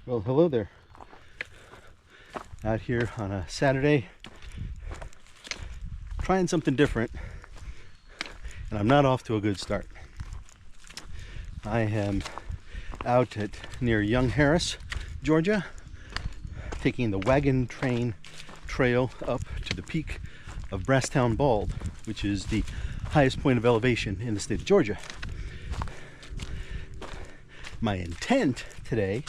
Well, hello there. Out here on a Saturday, trying something different, and I'm not off to a good start. I am out at near Young Harris, Georgia, taking the Wagon train trail up to the peak of Brasstown Bald, which is the highest point of elevation in the state of Georgia. My intent today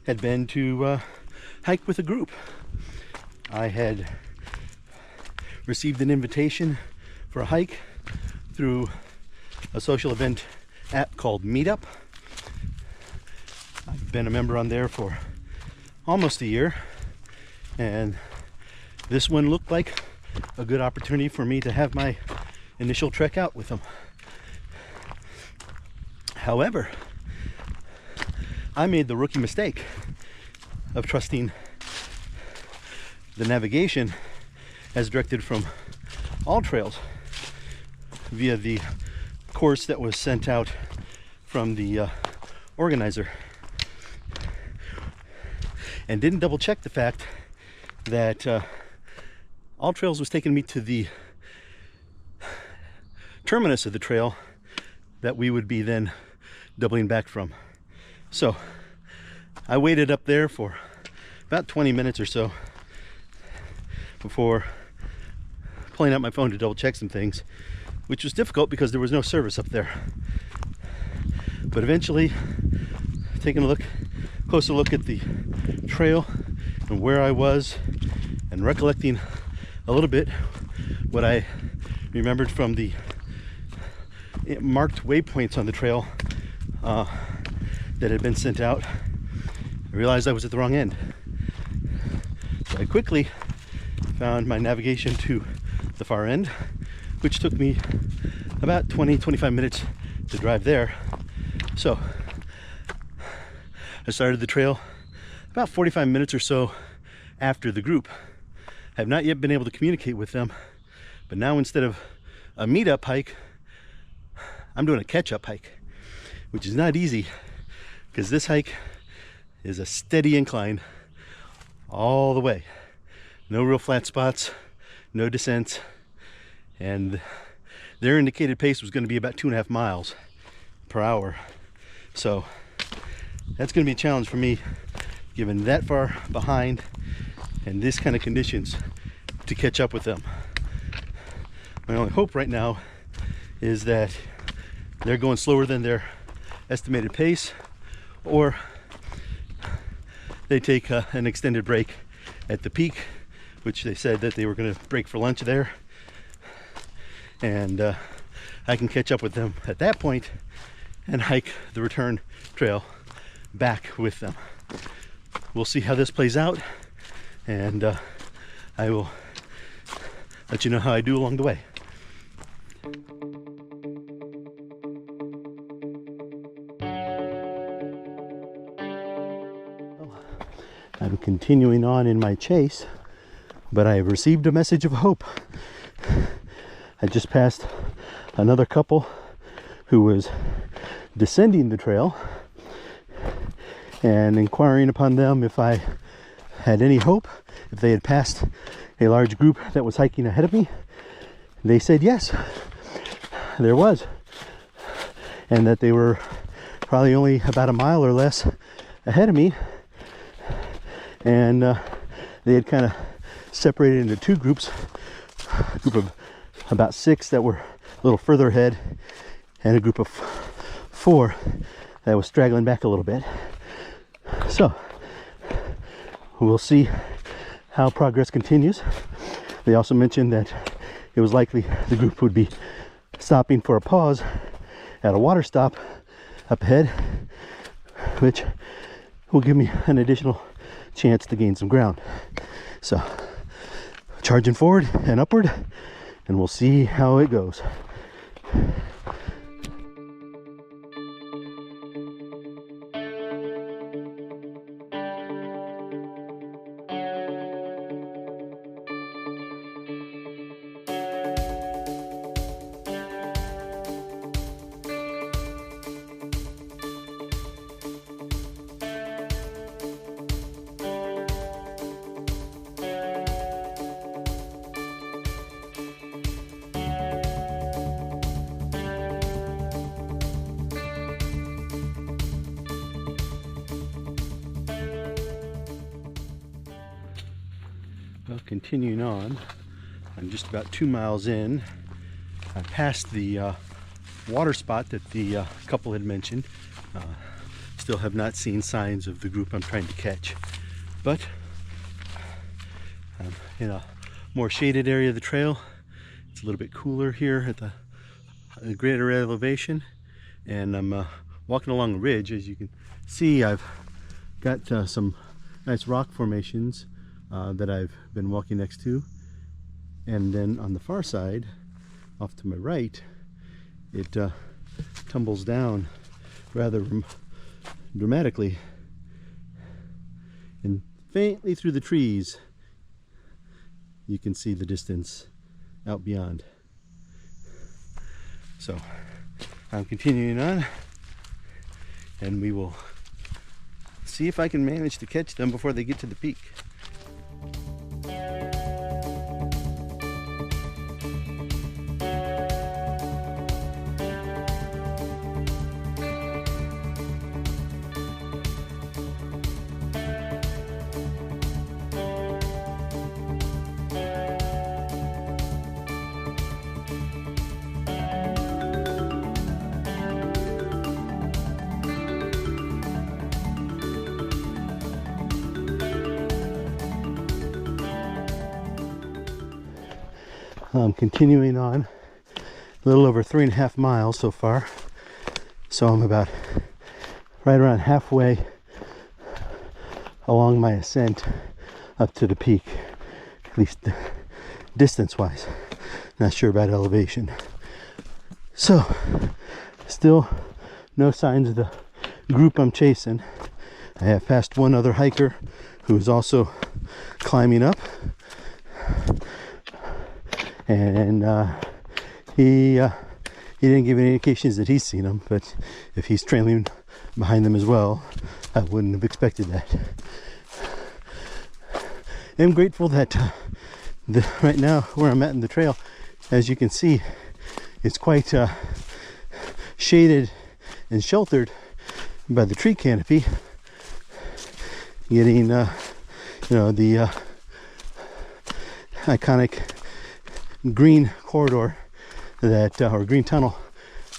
had been to hike with a group. I had received an invitation for a hike through a social event app called Meetup. I've been a member on there for almost a year, and this one looked like a good opportunity for me to have my initial trek out with them. However, I made the rookie mistake of trusting the navigation as directed from All Trails via the course that was sent out from the organizer, and didn't double check the fact that All Trails was taking me to the terminus of the trail that we would be then doubling back from. So I waited up there for about 20 minutes or so before pulling out my phone to double check some things, which was difficult because there was no service up there. But eventually, taking a closer look at the trail and where I was, and recollecting a little bit what I remembered from the marked waypoints on the trail that had been sent out, I realized I was at the wrong end. So I quickly found my navigation to the far end, which took me about 20-25 minutes to drive there. So I started the trail about 45 minutes or so after the group. I have not yet been able to communicate with them, but now instead of a meetup hike, I'm doing a catch-up hike, which is not easy because this hike is a steady incline all the way. No real flat spots, no descents, and their indicated pace was going to be about 2.5 miles per hour. So that's going to be a challenge for me, given that far behind and this kind of conditions, to catch up with them. My only hope right now is that they're going slower than their estimated pace, or they take an extended break at the peak, which they said that they were going to break for lunch there, and I can catch up with them at that point and hike the return trail back with them. We'll see how this plays out, and I will let you know how I do along the way. I'm continuing on in my chase, but I have received a message of hope. I just passed another couple who was descending the trail, and inquiring upon them if I had any hope, if they had passed a large group that was hiking ahead of me. They said yes, there was, and that they were probably only about a mile or less ahead of me, and they had kind of separated into two groups, a group of about 6 that were a little further ahead, and a group of 4 that was straggling back a little bit. So we'll see how progress continues. They also mentioned that it was likely the group would be stopping for a pause at a water stop up ahead, which will give me an additional chance to gain some ground. So charging forward and upward, and we'll see how it goes. Continuing on, I'm just about 2 miles in. I passed the water spot that the couple had mentioned. Still have not seen signs of the group I'm trying to catch, but I'm in a more shaded area of the trail. It's a little bit cooler here at the greater elevation, and I'm walking along a ridge. As you can see, I've got some nice rock formations that I've been walking next to, and then on the far side, off to my right, it tumbles down rather dramatically, and faintly through the trees you can see the distance out beyond. So I'm continuing on, and we will see if I can manage to catch them before they get to the peak. I'm continuing on, a little over 3.5 miles so far, so I'm about right around halfway along my ascent up to the peak, at least distance wise. Not sure about elevation. So still no signs of the group I'm chasing. I have passed one other hiker who is also climbing up, and he didn't give any indications that he's seen them, but if he's trailing behind them as well, I wouldn't have expected that. I'm grateful that right now where I'm at in the trail, as you can see, it's quite shaded and sheltered by the tree canopy, getting the iconic green corridor that or green tunnel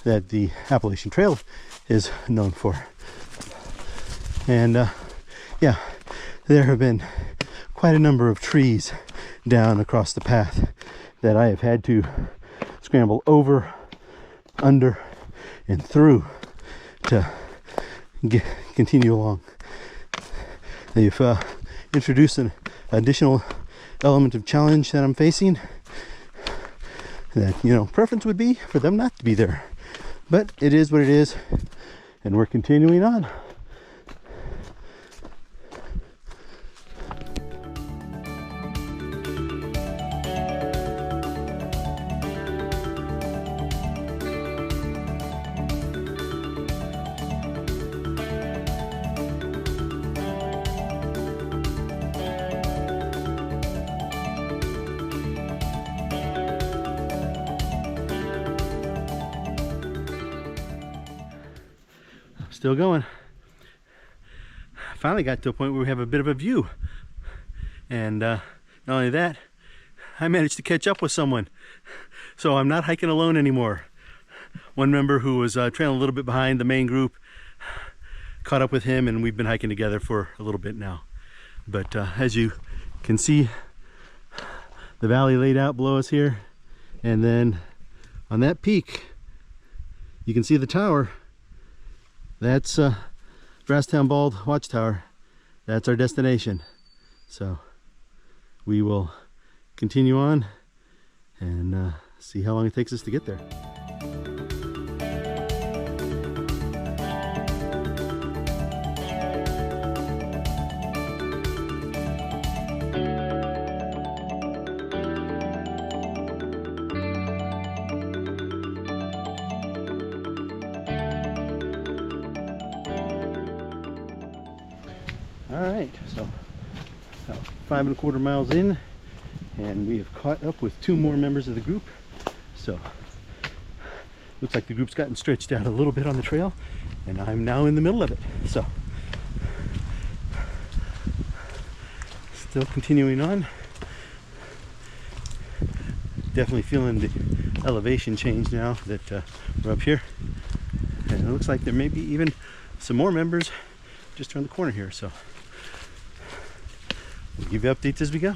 that the Appalachian Trail is known for. And yeah, there have been quite a number of trees down across the path that I have had to scramble over, under, and through to continue along. They've introduced an additional element of challenge that I'm facing, that, you know, preference would be for them not to be there, but it is what it is, and we're continuing on. Still going. Finally got to a point where we have a bit of a view, and not only that, I managed to catch up with someone, so I'm not hiking alone anymore. One member who was trailing a little bit behind the main group, caught up with him, and we've been hiking together for a little bit now. But as you can see, the valley laid out below us here, and then on that peak you can see the tower. That's Brasstown Bald watchtower. That's our destination. So we will continue on and see how long it takes us to get there. Alright, so about 5.25 miles in, and we have caught up with 2 more members of the group. So looks like the group's gotten stretched out a little bit on the trail, and I'm now in the middle of it. So still continuing on. Definitely feeling the elevation change now that we're up here. And it looks like there may be even some more members just around the corner here. So we'll give you updates as we go.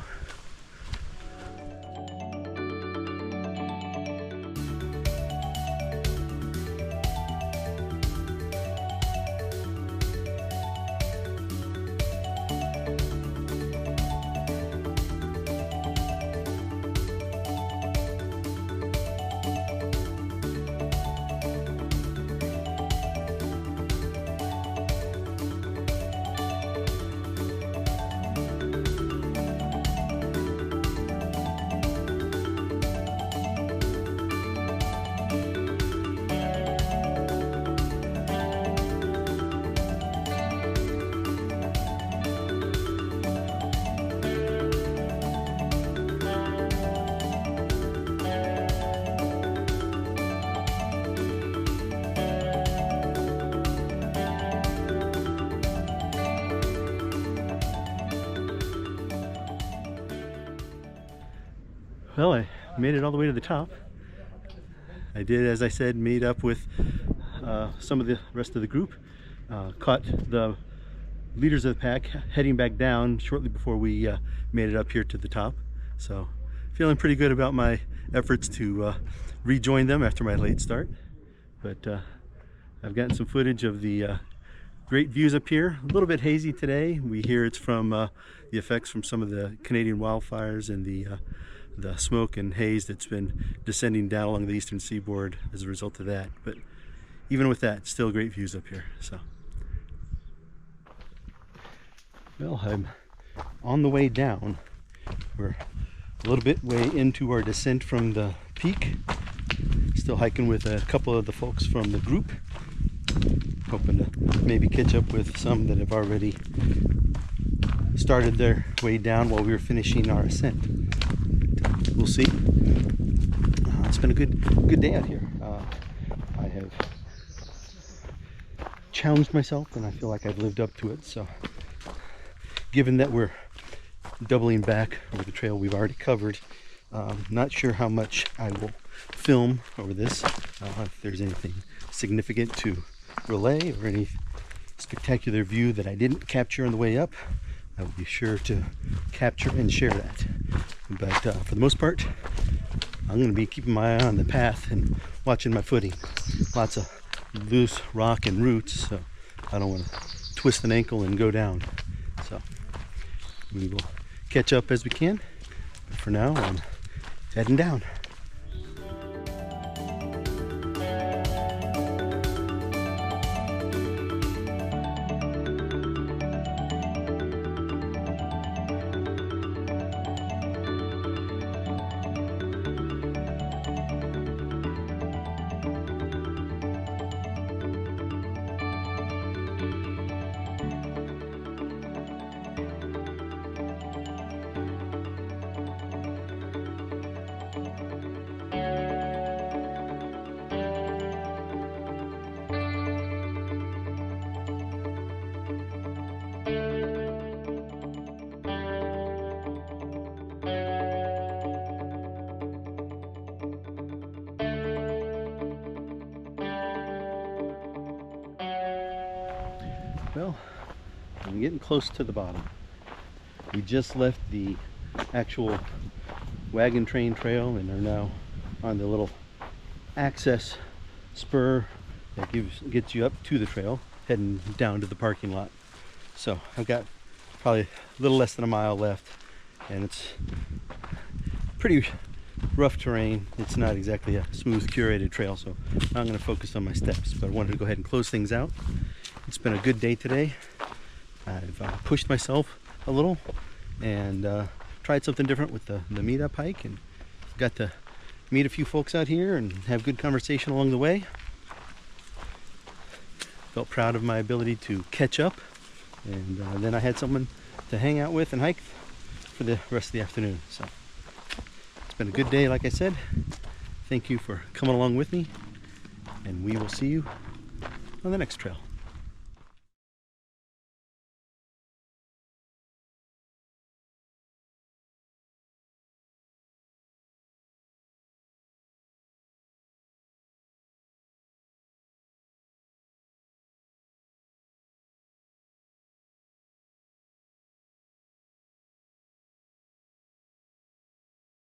Well, I made it all the way to the top. I did, as I said, meet up with some of the rest of the group. Caught the leaders of the pack heading back down shortly before we made it up here to the top. So feeling pretty good about my efforts to rejoin them after my late start. But I've gotten some footage of the great views up here. A little bit hazy today. We hear it's from the effects from some of the Canadian wildfires and the smoke and haze that's been descending down along the eastern seaboard as a result of that. But even with that, still great views up here. So, well, I'm on the way down. We're a little bit way into our descent from the peak. Still hiking with a couple of the folks from the group. Hoping to maybe catch up with some that have already started their way down while we were finishing our ascent. We'll see. It's been a good day out here. I have challenged myself and I feel like I've lived up to it. So given that we're doubling back over the trail we've already covered, not sure how much I will film over this, if there's anything significant to relay or any spectacular view that I didn't capture on the way up. I will be sure to capture and share that. But for the most part, I'm going to be keeping my eye on the path and watching my footing. Lots of loose rock and roots, so I don't want to twist an ankle and go down. So we will catch up as we can. But for now, I'm heading down. Well, I'm getting close to the bottom. We just left the actual wagon train trail and are now on the little access spur that gets you up to the trail, heading down to the parking lot. So I've got probably a little less than a mile left, and it's pretty rough terrain. It's not exactly a smooth curated trail, so I'm going to focus on my steps, but I wanted to go ahead and close things out. It's been a good day today. I've pushed myself a little and tried something different with the meetup hike, and got to meet a few folks out here and have good conversation along the way. Felt proud of my ability to catch up, and then I had someone to hang out with and hike for the rest of the afternoon. So it's been a good day, like I said. Thank you for coming along with me, and we will see you on the next trail.